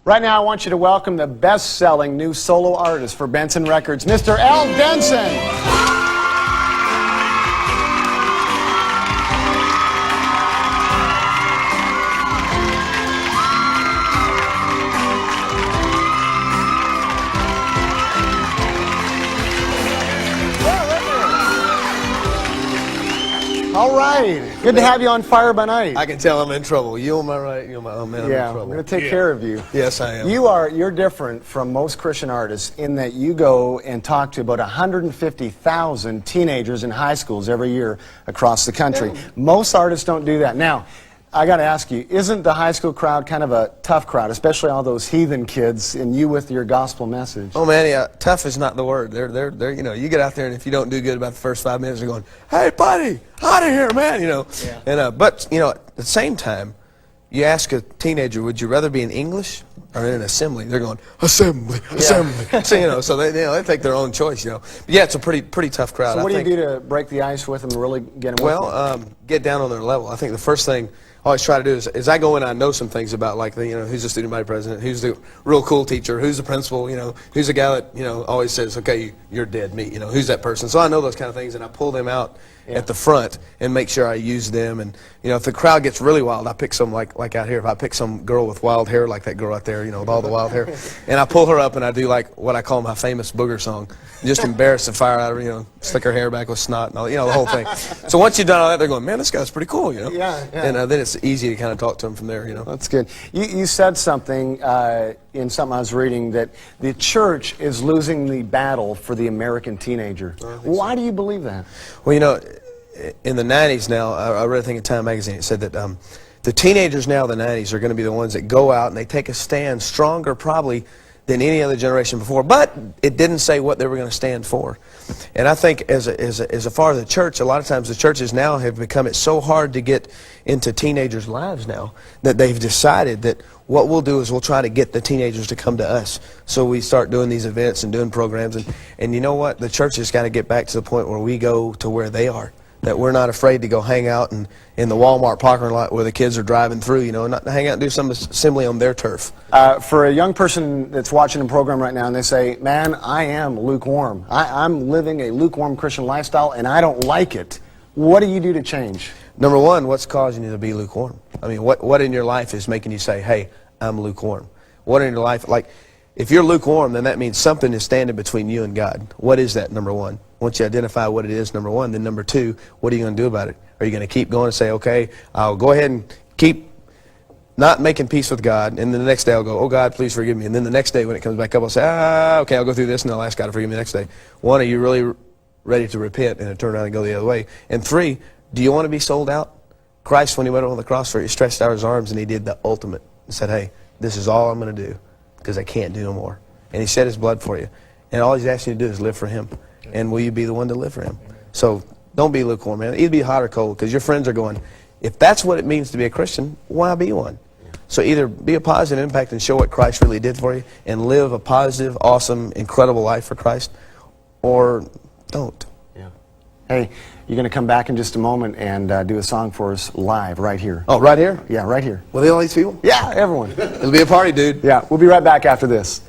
Right now, I want you to welcome the best-selling new solo artist for Benson Records, Mr. L. Denson. All right. Good to have you on Fire by Night. I can tell I'm in trouble. You on my right, you on my left. Man, I'm in trouble. We're going to take care of you. Yes, I am. You're different from most Christian artists in that you go and talk to about 150,000 teenagers in high schools every year across the country. Yeah. Most artists don't do that. Now, I got to ask you, isn't the high school crowd kind of a tough crowd, especially all those heathen kids and you with your gospel message? Oh man, yeah, tough is not the word. They're you know, you get out there and if you don't do good about the first 5 minutes, they're going, "Hey buddy, out of here, man," you know. Yeah. And but you know, at the same time, you ask a teenager, would you rather be in English or in an assembly? They're going, assembly. So you know, so they take their own choice, you know. But yeah, it's a pretty tough crowd. So what do you do to break the ice with them and really get them? Well, get down on their level. I think the first thing I always try to do is I go in and I know some things about, like, who's the student body president, who's the real cool teacher, who's the principal, you know, who's the guy that, you know, always says, okay, you're dead meat, you know, who's that person. So I know those kind of things and I pull them out at the front and make sure I use them. And, you know, if the crowd gets really wild, I pick some, like out here, if I pick some girl with wild hair, like that girl out there, you know, with all the wild hair, and I pull her up and I do, like, what I call my famous booger song. Just embarrass the fire out of her, you know, slick her hair back with snot and all, you know, the whole thing. So once you've done all that, they're going, man, this guy's pretty cool, you know. Yeah. And then it's easy to kind of talk to them from there, you know. That's good. You said something in something I was reading, that the church is losing the battle for the American teenager. Why do you believe that? Well, you know, in the 90s now, I read a thing in Time magazine. It said that the teenagers now in the 90s are going to be the ones that go out and they take a stand stronger probably than any other generation before. But it didn't say what they were going to stand for. And I think as far as the church, a lot of times the churches now have become it so hard to get into teenagers' lives now that they've decided that what we'll do is we'll try to get the teenagers to come to us. So we start doing these events and doing programs. And you know what? The church has got to get back to the point where we go to where they are. That we're not afraid to go hang out in the Walmart parking lot where the kids are driving through, you know, not to hang out and do some assembly on their turf. For a young person that's watching the program right now and they say, man, I am lukewarm. I'm living a lukewarm Christian lifestyle and I don't like it. What do you do to change? Number one, what's causing you to be lukewarm? I mean, what in your life is making you say, hey, I'm lukewarm? What in your life, like, if you're lukewarm, then that means something is standing between you and God. What is that, number one? Once you identify what it is, number one, then number two, what are you going to do about it? Are you going to keep going and say, okay, I'll go ahead and keep not making peace with God, and then the next day I'll go, oh God, please forgive me. And then the next day when it comes back up, I'll say, okay, I'll go through this and I'll ask God to forgive me the next day. One, are you really ready to repent and turn around and go the other way? And three, do you want to be sold out? Christ, when he went on the cross for it, he stretched out his arms and he did the ultimate and said, hey, this is all I'm going to do because I can't do no more. And he shed his blood for you. And all he's asking you to do is live for him. And will you be the one to live for him? So don't be lukewarm, man. Either be hot or cold, because your friends are going, if that's what it means to be a Christian, why be one? So either be a positive impact and show what Christ really did for you and live a positive, awesome, incredible life for Christ, or don't. Yeah. Hey, you're going to come back in just a moment and do a song for us live right here. Oh, right here? Yeah, right here. Will all these people? Yeah, everyone. It'll be a party, dude. Yeah, we'll be right back after this.